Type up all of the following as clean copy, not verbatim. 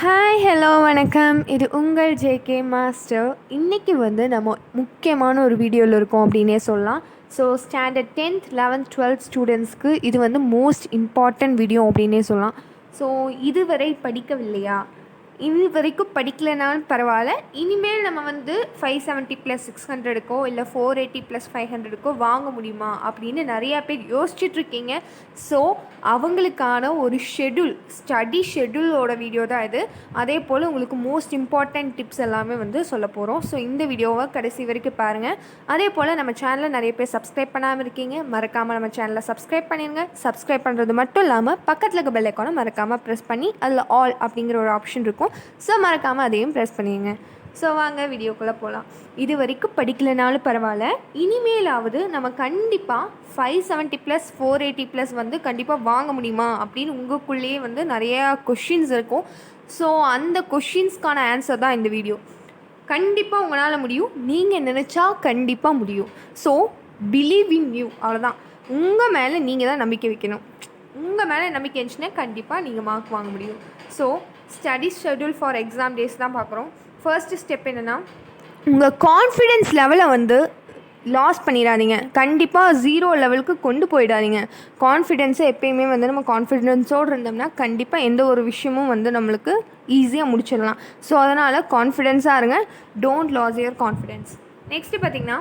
Hi hello வணக்கம். இது உங்கள் ஜேகே மாஸ்டர். இன்றைக்கி நம்ம முக்கியமான ஒரு வீடியோவில் இருக்கோம் அப்படின்னே சொல்லலாம். So standard 10th 11th 12th ஸ்டூடெண்ட்ஸ்க்கு இது மோஸ்ட் இம்பார்ட்டண்ட் வீடியோ அப்படின்னே சொல்லலாம். ஸோ இதுவரை படிக்கவில்லையா, இது வரைக்கும் படிக்கலைனாலும் பரவாயில்ல, இனிமேல் நம்ம 570 + 600க்கோ இல்லை 480 + 500க்கோ வாங்க முடியுமா அப்படின்னு நிறையா பேர் யோசிச்சுட்ருக்கீங்க. ஸோ அவங்களுக்கான ஒரு ஸ்டடி ஷெட்யூலோட வீடியோ தான் இது. அதே போல் உங்களுக்கு மோஸ்ட் இம்பார்ட்டண்ட் டிப்ஸ் எல்லாமே சொல்ல போகிறோம். ஸோ இந்த வீடியோவை கடைசி வரைக்கும் பாருங்கள். அதே போல் நம்ம சேனலை நிறைய பேர் சப்ஸ்கிரைப் பண்ணாமல் இருக்கீங்க, மறக்காமல் நம்ம சேனலை சப்ஸ்கிரைப் பண்ணிடுங்க. சப்ஸ்கிரைப் பண்ணுறது மட்டும் இல்லாமல் பக்கத்தில் இருக்க பெல் ஐக்கானை மறக்காமல் ப்ரெஸ் பண்ணி அதில் ஆல் அப்படிங்கிற ஒரு ஆப்ஷன் இருக்கும். ஸோ மறக்காமல் அதையும் ப்ரெஸ் பண்ணிடுங்க. ஸோ வாங்க வீடியோக்குள்ளே போகலாம். இது வரைக்கும் படிக்கலைனாலும் பரவாயில்ல, இனிமேலாவது நம்ம கண்டிப்பாக 570 + 480 கண்டிப்பாக வாங்க முடியுமா அப்படின்னு உங்களுக்குள்ளேயே நிறையா கொஷின்ஸ் இருக்கும். ஸோ அந்த கொஷின்ஸ்க்கான ஆன்சர் தான் இந்த வீடியோ. கண்டிப்பாக உங்களால் முடியும், நீங்கள் நினச்சா கண்டிப்பாக முடியும். ஸோ பிலீவ் இன் யூ, அவ்வளோதான். உங்கள் மேலே நீங்கள் தான் நம்பிக்கை வைக்கணும். உங்கள் மேலே நம்பிக்கை இருந்துச்சுன்னா கண்டிப்பாக நீங்கள் மார்க் வாங்க முடியும். So study schedule for exam days தான் பார்க்குறோம். ஃபர்ஸ்ட்டு ஸ்டெப் என்னென்னா, உங்கள் கான்ஃபிடென்ஸ் லெவலை லாஸ் பண்ணிடாதீங்க. கண்டிப்பாக 0 லெவலுக்கு கொண்டு போயிடாதீங்க. கான்ஃபிடென்ஸை எப்பயுமே நம்ம கான்ஃபிடென்ஸோடு இருந்தோம்னா கண்டிப்பாக எந்த ஒரு விஷயமும் நம்மளுக்கு ஈஸியாக முடிச்சிடலாம். ஸோ அதனால் கான்ஃபிடென்ஸாக இருங்க. Don't lose your confidence. Next பார்த்திங்கன்னா,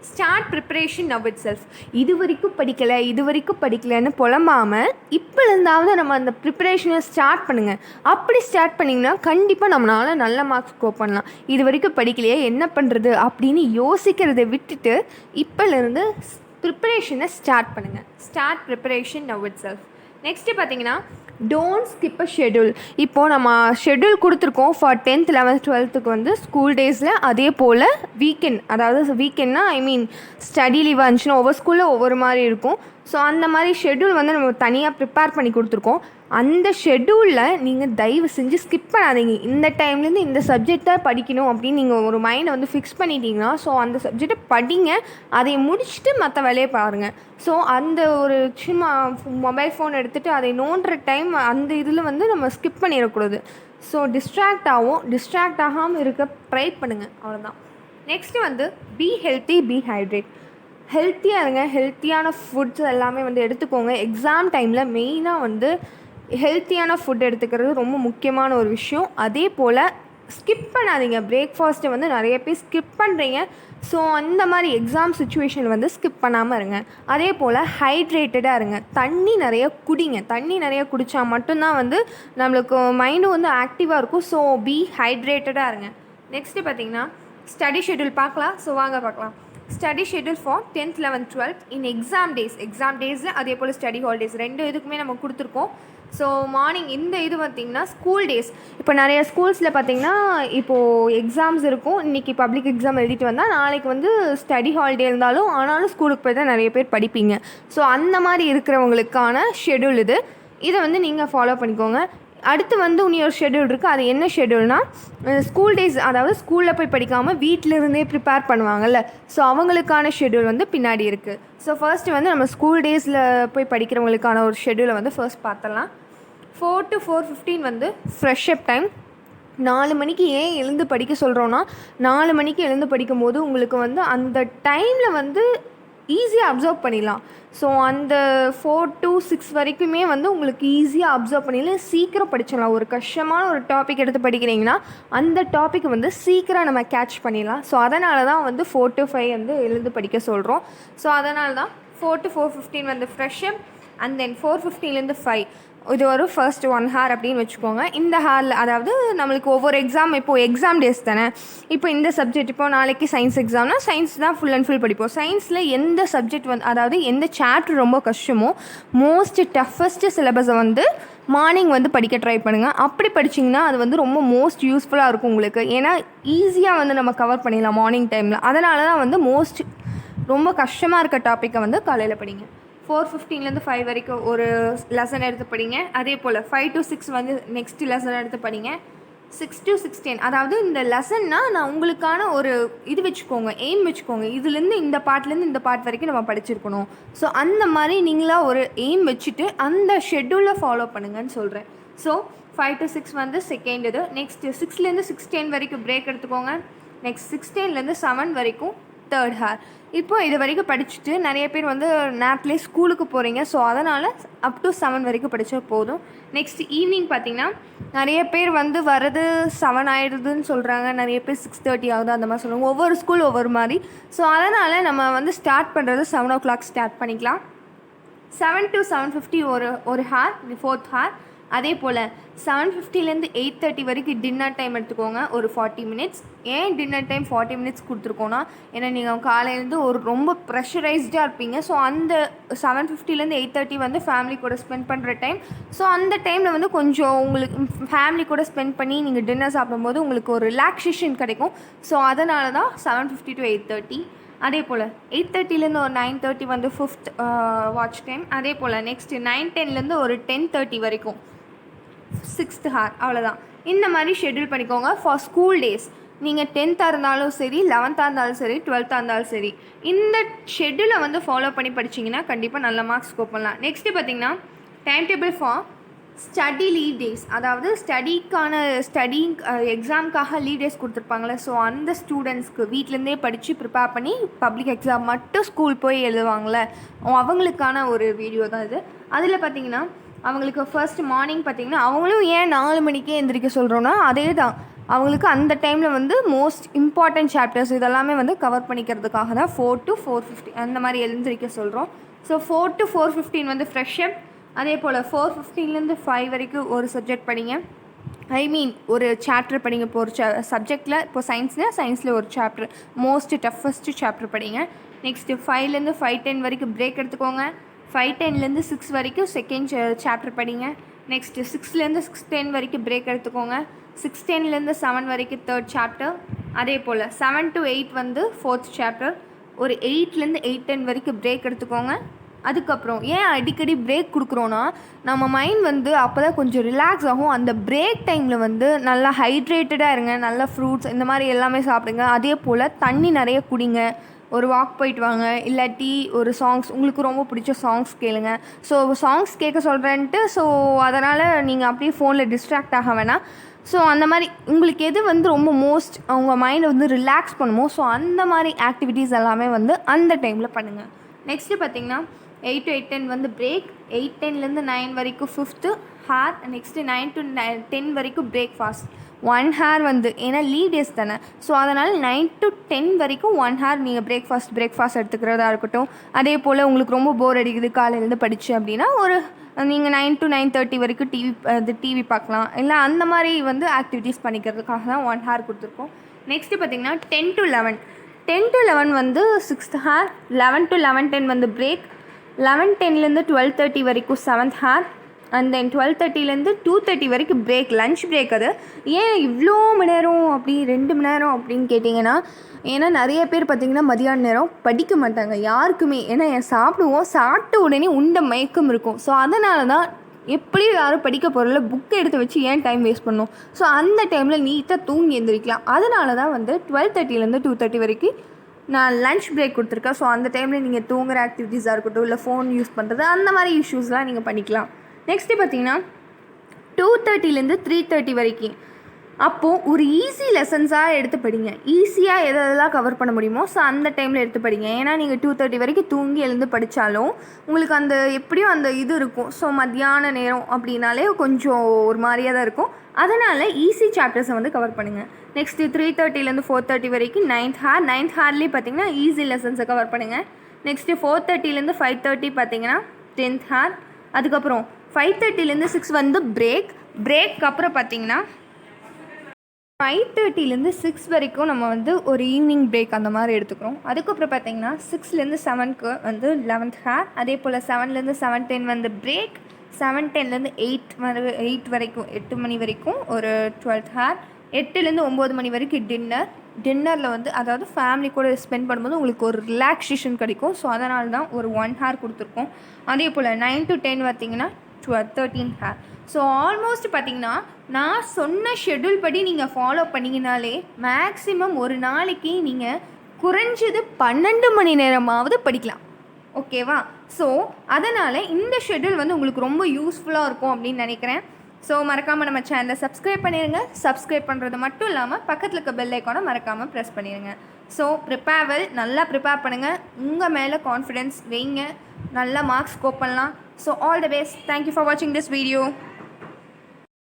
start preparation now itself. இது வரைக்கும் படிக்கலைன்னு புலம்பாமல் இப்போலேருந்தாவது நம்ம அந்த ப்ரிப்பரேஷனை ஸ்டார்ட் பண்ணுங்கள். அப்படி ஸ்டார்ட் பண்ணிங்கன்னா கண்டிப்பாக நம்மளால் நல்ல மார்க்ஸ் ஸ்கோர் பண்ணலாம். இது வரைக்கும் படிக்கலையே என்ன பண்ணுறது அப்படின்னு யோசிக்கிறதை விட்டுட்டு இப்போலேருந்து ப்ரிப்பரேஷனை ஸ்டார்ட் பண்ணுங்கள். Start preparation now it self. Next பார்த்தீங்கன்னா, டோன்ட் ஸ்கிப் அ ஷெட்யூல். இப்போது நம்ம ஷெட்யூல் கொடுத்துருக்கோம் for 10th 11th 12th school டேஸில். அதே போல் வீக்கெண்ட், அதாவது வீக்கெண்ட்னா ஸ்டடி லீவாக இருந்துச்சுன்னா ஒவ்வொரு ஸ்கூலில் ஒவ்வொரு மாதிரி இருக்கும். ஸோ அந்த மாதிரி ஷெட்யூல் நம்ம தனியாக ப்ரிப்பேர் பண்ணி கொடுத்துருக்கோம். அந்த ஷெட்யூலில் நீங்கள் தயவு செஞ்சு ஸ்கிப் பண்ணாதீங்க. இந்த டைம்லேருந்து இந்த சப்ஜெக்ட் தான் படிக்கணும் அப்படின்னு நீங்கள் ஒரு மைண்டை ஃபிக்ஸ் பண்ணிட்டீங்கன்னா, ஸோ அந்த சப்ஜெக்டை படிங்க, அதை முடிச்சுட்டு மற்ற வேலையை பாருங்கள். ஸோ அந்த ஒரு சும்மா மொபைல் ஃபோன் எடுத்துகிட்டு அதை நோண்டுற டைம் அந்த இதில் நம்ம ஸ்கிப் பண்ணிடக்கூடாது. ஸோ டிஸ்ட்ராக்ட் ஆகாமல் இருக்க ட்ரை பண்ணுங்கள், அவ்வளோதான். Next be healthy, be hydrate. ஹெல்த்தியாக இருங்க. ஹெல்த்தியான ஃபுட்ஸ் எல்லாமே எடுத்துக்கோங்க. எக்ஸாம் டைமில் மெயினாக ஹெல்த்தியான ஃபுட் எடுத்துக்கிறது ரொம்ப முக்கியமான ஒரு விஷயம். அதே போல் ஸ்கிப் பண்ணாதீங்க. பிரேக்ஃபாஸ்ட்டை நிறைய பேர் ஸ்கிப் பண்ணுறீங்க. ஸோ அந்த மாதிரி எக்ஸாம் சுச்சுவேஷன் ஸ்கிப் பண்ணாமல் இருங்க. அதே போல் ஹைட்ரேட்டடாக இருங்க. தண்ணி நிறைய குடிங்க. தண்ணி நிறைய குடித்தா மட்டும்தான் நம்மளுக்கு மைண்டும் ஆக்டிவாக இருக்கும். ஸோ பி ஹைட்ரேட்டடாக இருங்க. நெக்ஸ்ட்டு பார்த்திங்கன்னா, ஸ்டடி ஷெட்யூல் பார்க்கலாம். ஸோ வாங்க பார்க்கலாம். Study schedule for 10th 11th 12th in exam டேஸில் அதே போல் ஸ்டடி ஹாலிடேஸ் ரெண்டு இதுக்குமே நம்ம கொடுத்துருக்கோம். ஸோ மார்னிங் இந்த இது பார்த்திங்கன்னா ஸ்கூல் டேஸ். இப்போ நிறைய ஸ்கூல்ஸில் பார்த்திங்கன்னா இப்போது எக்ஸாம்ஸ் இருக்கும். இன்றைக்கி பப்ளிக் எக்ஸாம் எழுதிட்டு வந்தால் நாளைக்கு ஸ்டடி ஹாலிடே இருந்தாலும் ஆனாலும் ஸ்கூலுக்கு போய் தான் நிறைய பேர் படிப்பீங்க. ஸோ அந்த மாதிரி இருக்கிறவங்களுக்கான ஷெட்யூல் இதை நீங்கள் ஃபாலோ பண்ணிக்கோங்க. அடுத்து இன்னொரு ஷெட்யூல் இருக்குது. அது என்ன ஷெட்யூல்னால், ஸ்கூல் டேஸ், அதாவது ஸ்கூலில் போய் படிக்காமல் வீட்டிலிருந்தே ப்ரிப்பேர் பண்ணுவாங்கள்ல, ஸோ அவங்களுக்கான ஷெட்யூல் பின்னாடி இருக்குது. ஸோ ஃபர்ஸ்ட்டு நம்ம ஸ்கூல் டேஸில் போய் படிக்கிறவங்களுக்கான ஒரு ஷெட்யூலை ஃபர்ஸ்ட் பார்த்துடலாம். 4 to 4:15 ஃப்ரெஷ் அப் டைம். 4 மணிக்கு ஏன் எழுந்து படிக்க சொல்கிறோன்னா, 4 மணிக்கு எழுந்து படிக்கும்போது உங்களுக்கு அந்த டைமில் ஈஸியாக அப்சர்வ் பண்ணிடலாம். ஸோ அந்த 4 to 6 வரைக்குமே உங்களுக்கு ஈஸியாக அப்சர்வ் பண்ணிடலாம், சீக்கிரம் படிச்சிடலாம். ஒரு கஷ்டமான ஒரு டாபிக் எடுத்து படிக்கிறீங்கன்னா அந்த டாப்பிக்கை சீக்கிரம் நம்ம கேட்ச் பண்ணிடலாம். ஸோ அதனால தான் 4 to 5 எழுந்து படிக்க சொல்கிறோம். ஸோ அதனால தான் 4 to 4:15 fresh up, and then 4:15 5 இது ஒரு ஃபர்ஸ்ட் 1 hour அப்படின்னு வச்சுக்கோங்க. இந்த ஹாரில், அதாவது நம்மளுக்கு ஒவ்வொரு எக்ஸாம், இப்போது எக்ஸாம் டேஸ் தானே, இப்போ இந்த சப்ஜெக்ட், இப்போ நாளைக்கு சயின்ஸ் எக்ஸாம்னா சயின்ஸ் தான் ஃபுல் அண்ட் ஃபுல் படிப்போம். சயின்ஸில் எந்த சப்ஜெக்ட் அதாவது எந்த சாப்டர் ரொம்ப கஷ்டமோ, மோஸ்ட் டஃபஸ்ட்டு சிலபஸை மார்னிங் படிக்க ட்ரை பண்ணுங்கள். அப்படி படிச்சிங்கன்னா அது ரொம்ப மோஸ்ட் யூஸ்ஃபுல்லாக இருக்கும் உங்களுக்கு. ஏன்னா ஈஸியாக நம்ம கவர் பண்ணிடலாம் மார்னிங் டைமில். அதனால தான் மோஸ்ட் ரொம்ப கஷ்டமாக இருக்க டாப்பிக்கை காலையில் படிங்க. 4:15 5 வரைக்கும் ஒரு லெசன் எடுத்து படிங்க. அதே போல் 5 to 6 நெக்ஸ்ட் லெசன் எடுத்து படிங்க. 6 to 6:10, அதாவது இந்த லெசன்னால் நான் உங்களுக்கான ஒரு இது வச்சுக்கோங்க, எய்ம் வச்சுக்கோங்க. இதுலேருந்து இந்த பார்ட்லேருந்து இந்த பார்ட் வரைக்கும் நம்ம படிச்சிருக்கணும். ஸோ அந்த மாதிரி நீங்களாக ஒரு எய்ம் வச்சுட்டு அந்த ஷெட்யூலை ஃபாலோ பண்ணுங்கன்னு சொல்கிறேன். ஸோ 5 to 6 வந்து செகண்ட் இது. நெக்ஸ்ட்டு 6லேருந்து 6:10 வரைக்கும் பிரேக் எடுத்துக்கோங்க. நெக்ஸ்ட் 6:10லேருந்து 7 வரைக்கும் தேர்ட் ஹார். இப்போ இது வரைக்கும் படிச்சுட்டு நிறைய பேர் வந்து நேரத்துலேயே ஸ்கூலுக்கு போகிறீங்க. ஸோ அதனால் அப் டு 7 வரைக்கும் படித்தா போதும். நெக்ஸ்ட் ஈவினிங் பார்த்திங்கன்னா நிறைய பேர் வந்து வரது 7 ஆகிடுதுன்னு சொல்கிறாங்க, நிறைய பேர் 6:30 ஆகுது அந்த மாதிரி சொல்லுவாங்க. ஒவ்வொரு ஸ்கூல் ஒவ்வொரு மாதிரி. ஸோ அதனால் நம்ம வந்து ஸ்டார்ட் பண்ணுறது 7 o'clock ஸ்டார்ட் பண்ணிக்கலாம். 7 to 7:50 ஒரு ஹார், ஃபோர்த் ஹார். அதே போல் 7:50லேருந்து 8:30 வரைக்கும் டின்னர் டைம் எடுத்துக்கோங்க, ஒரு 40 minutes. ஏன் டின்னர் டைம் 40 minutes கொடுத்துருக்கோன்னா, ஏன்னா நீங்கள் காலையிலேருந்து ஒரு ரொம்ப ப்ரெஷரைஸ்டாக இருப்பீங்க. ஸோ அந்த 7:50லேருந்து 8:30 வந்து ஃபேமிலி கூட ஸ்பெண்ட் பண்ணுற டைம். ஸோ அந்த டைமில் வந்து கொஞ்சம் உங்களுக்கு ஃபேமிலி கூட ஸ்பெண்ட் பண்ணி நீங்கள் டின்னர் சாப்பிடும்போது உங்களுக்கு ஒரு ரிலாக்ஸேஷன் கிடைக்கும். ஸோ அதனால தான் 7:50 to 8:30. அதே போல் 8:30லேருந்து ஒரு 9:30 வந்து ஃபிஃப்த் வாட்ச் டைம். அதே போல் நெக்ஸ்ட்டு 9:10லேருந்து ஒரு 10:30 வரைக்கும் சிக்ஸ்த் ஹார். அவ்வளோதான். இந்த மாதிரி ஷெட்யூல் பண்ணிக்கோங்க ஃபார் ஸ்கூல் டேஸ். நீங்கள் 10th இருந்தாலும் சரி, 11th இருந்தாலும் சரி, 12th இருந்தாலும் சரி, இந்த ஷெட்யூலை வந்து ஃபாலோ பண்ணி படிச்சிங்கன்னா கண்டிப்பாக நல்ல மார்க்ஸ் ஸ்கோர் பண்ணலாம். நெக்ஸ்ட்டு பார்த்திங்கன்னா time table for study leave days. அதாவது எக்ஸாமுக்காக லீவ் டேஸ் கொடுத்துருப்பாங்களே. ஸோ அந்த ஸ்டூடெண்ட்ஸ்க்கு வீட்டிலேருந்தே படித்து ப்ரிப்பேர் பண்ணி பப்ளிக் எக்ஸாம் மட்டும் ஸ்கூல் போய் எழுதுவாங்களே, அவங்களுக்கான ஒரு வீடியோ தான் இது. அதில் பார்த்திங்கன்னா அவங்களுக்கு ஃபர்ஸ்ட் மார்னிங் பார்த்திங்கன்னா அவங்களும் ஏன் 4 மணிக்கே எந்திரிக்க சொல்கிறோன்னா, அதே தான் அவங்களுக்கு அந்த டைமில் வந்து மோஸ்ட் இம்பார்ட்டன்ட் சாப்டர்ஸ் இதெல்லாமே வந்து கவர் பண்ணிக்கிறதுக்காக தான் 4 to 4:50 அந்த மாதிரி எழுந்திரிக்க சொல்கிறோம். ஸோ 4 to 4:15 வந்து ஃப்ரெஷ்ஷப். அதே போல் 4:15லேருந்து 5 வரைக்கும் ஒரு சப்ஜெக்ட் படிங்க. ஒரு சாப்டர் படிங்க. இப்போ ஒரு சப்ஜெக்டில் இப்போ சயின்ஸில் ஒரு சாப்டர் மோஸ்ட் டஃபஸ்ட்டு சாப்டர் படிங்க. நெக்ஸ்ட்டு 5லேருந்து 5:10 வரைக்கும் பிரேக் எடுத்துக்கோங்க. 5:10லேருந்து 6 வரைக்கும் செகண்ட் சாப்டர் படிங்க. நெக்ஸ்ட்டு 6லேருந்து 6:10 வரைக்கும் பிரேக் எடுத்துக்கோங்க. 6:10லேருந்து 7 வரைக்கும் தேர்ட் சாப்டர். அதே போல் 7 to 8 வந்து ஃபோர்த் சாப்டர். ஒரு 8லேருந்து 8:10 வரைக்கும் பிரேக் எடுத்துக்கோங்க. அதுக்கப்புறம் ஏன் அடிக்கடி பிரேக் கொடுக்குறோன்னா, நம்ம மைண்ட் வந்து அப்போ தான் கொஞ்சம் ரிலாக்ஸ் ஆகும். அந்த பிரேக் டைமில் வந்து நல்லா ஹைட்ரேட்டடாக இருங்க, நல்லா ஃப்ரூட்ஸ் இந்த மாதிரி எல்லாமே சாப்பிடுங்க. அதே போல் தண்ணி நிறைய குடிங்க. ஒரு வாக் போயிட்டு வாங்க, இல்லாட்டி ஒரு சாங்ஸ் உங்களுக்கு ரொம்ப பிடிச்ச சாங்ஸ் கேளுங்க. ஸோ சாங்ஸ் கேட்க சொல்கிறேன்ட்டு ஸோ அதனால் நீங்கள் அப்படியே ஃபோனில் டிஸ்ட்ராக்ட் ஆக வேணாம். ஸோ அந்த மாதிரி உங்களுக்கு எது வந்து ரொம்ப மோஸ்ட் அவங்க மைண்டை வந்து ரிலாக்ஸ் பண்ணுமோ, ஸோ அந்த மாதிரி ஆக்டிவிட்டீஸ் எல்லாமே வந்து அந்த டைமில் பண்ணுங்கள். நெக்ஸ்ட்டு பார்த்திங்கன்னா 8 to 8:10 வந்து பிரேக். 8:10லேருந்து 9 வரைக்கும் ஃபிஃப்த்து ஹார். நெக்ஸ்ட்டு 9 to 10 வரைக்கும் பிரேக்ஃபாஸ்ட். 1 ஹார் வந்து ஏன்னா லீவ் டேஸ் தானே. ஸோ அதனால் 9 to 10 வரைக்கும் 1 ஹார் நீங்கள் பிரேக்ஃபாஸ்ட் எடுத்துக்கிறதா இருக்கட்டும். அதே போல் உங்களுக்கு ரொம்ப போர் அடிக்குது காலையிலேருந்து படித்து அப்படின்னா நீங்கள் 9 to 9:30 வரைக்கும் டிவி பார்க்கலாம். இல்லை அந்த மாதிரி வந்து ஆக்டிவிட்டீஸ் பண்ணிக்கிறதுக்காக தான் 1 ஹார் கொடுத்துருக்கோம். நெக்ஸ்ட்டு பார்த்திங்கன்னா 10 to 11 வந்து 6th ஹார். 11 to 11:10 வந்து பிரேக். 11:10லேருந்து 12:30 வரைக்கும் 7th ஹார். அண்ட் தென் 12:30லேருந்து 2:30 வரைக்கும் பிரேக், லன்ச் பிரேக். அது ஏன் இவ்வளோ மணி நேரம் அப்படி 2 மணி நேரம் அப்படின்னு கேட்டிங்கன்னா, ஏன்னா நிறைய பேர் பார்த்திங்கன்னா மதியான நேரம் படிக்க மாட்டாங்க யாருக்குமே. ஏன்னா சாப்பிட்ட உடனே உண்ட மயக்கம் இருக்கும். ஸோ அதனால தான் எப்படியும் யாரும் படிக்க போகிறதில்ல, புக்கை எடுத்து வச்சு ஏன் டைம் வேஸ்ட் பண்ணணும். ஸோ அந்த டைமில் நீட்டாக தூங்கி எழுந்திரிக்கலாம். அதனால தான் வந்து 12:30லேருந்து 2:30 வரைக்கும் நான் லன்ச் பிரேக் கொடுத்துருக்கேன். ஸோ அந்த டைமில் நீங்கள் தூங்குகிற ஆக்டிவிட்டீஸாக இருக்கட்டும், இல்லை ஃபோன் யூஸ் பண்ணுறது அந்த மாதிரி இஷ்யூஸ்லாம் நீங்கள் பண்ணிக்கலாம். நெக்ஸ்ட்டு பார்த்திங்கன்னா 2:30லேருந்து 3:30 வரைக்கும் அப்போது ஒரு ஈஸி லெசன்ஸாக எடுத்து படிங்க. ஈஸியாக எதெல்லாம் கவர் பண்ண முடியுமோ ஸோ அந்த டைமில் எடுத்து படிங்க. ஏன்னா நீங்கள் 2:30 வரைக்கும் தூங்கி எழுந்து படித்தாலும் உங்களுக்கு அந்த எப்படியும் அந்த இது இருக்கும். ஸோ மத்தியான நேரம் அப்படின்னாலே கொஞ்சம் ஒரு மாதிரியாக தான் இருக்கும். அதனால் ஈஸி சாப்டர்ஸை வந்து கவர் பண்ணுங்கள். நெக்ஸ்ட்டு 3:30லேருந்து 4:30 வரைக்கும் 9th ஹார். 9th ஹார்லேயே பார்த்திங்கன்னா ஈஸி லெசன்ஸை கவர் பண்ணுங்கள். நெக்ஸ்ட்டு 4:30லேருந்து 5:30 பார்த்திங்கன்னா 10th ஹார். அதுக்கப்புறம் 5:30லேருந்து 6 வந்து பிரேக் அப்புறம் பார்த்திங்கன்னா 5:30லேருந்து 6 வரைக்கும் நம்ம வந்து ஒரு ஈவினிங் பிரேக் அந்த மாதிரி எடுத்துக்கிறோம். அதுக்கப்புறம் பார்த்திங்கன்னா 6லேருந்து 7க்கு வந்து 11th ஹார். அதே போல் 7லேருந்து 7:10 வந்து பிரேக். 7:10லேருந்து 8 வரைக்கும் 8 மணி வரைக்கும் ஒரு 12th ஹார். 8லேருந்து 9 மணி வரைக்கும் டின்னரில் வந்து அதாவது ஃபேமிலி கூட ஸ்பெண்ட் பண்ணும்போது உங்களுக்கு ஒரு ரிலாக்ஸேஷன் கிடைக்கும். ஸோ அதனால தான் ஒரு 1 ஹார் கொடுத்துருக்கோம். அதே போல் 9 to 10 பார்த்திங்கன்னா 13 ஹார். ஸோ ஆல்மோஸ்ட் பார்த்திங்கன்னா நான் சொன்ன ஷெட்யூல் படி நீங்கள் ஃபாலோ பண்ணிங்கனாலே மேக்ஸிமம் ஒரு நாளைக்கு நீங்கள் குறைஞ்சது 12 மணி நேரமாவது படிக்கலாம். ஓகேவா? ஸோ அதனால் இந்த ஷெட்யூல் வந்து உங்களுக்கு ரொம்ப யூஸ்ஃபுல்லாக இருக்கும் அப்படின்னு நினைக்கிறேன். ஸோ மறக்காமல் நம்ம சேனலை சப்ஸ்கிரைப் பண்ணிடுங்க. சப்ஸ்கிரைப் பண்ணுறது மட்டும் இல்லாமல் பக்கத்தில் இருக்க பெல் ஐக்கானை மறக்காமல் ப்ரெஸ் பண்ணிடுங்க. ஸோ ப்ரிப்பேர் நல்லா ப்ரிப்பேர் பண்ணுங்கள். உங்கள் மேலே கான்ஃபிடென்ஸ் வைங்க. நல்லா மார்க்ஸ் ஸ்கோர் பண்ணலாம். So all the best. Thank you for வாட்சிங் திஸ் வீடியோ.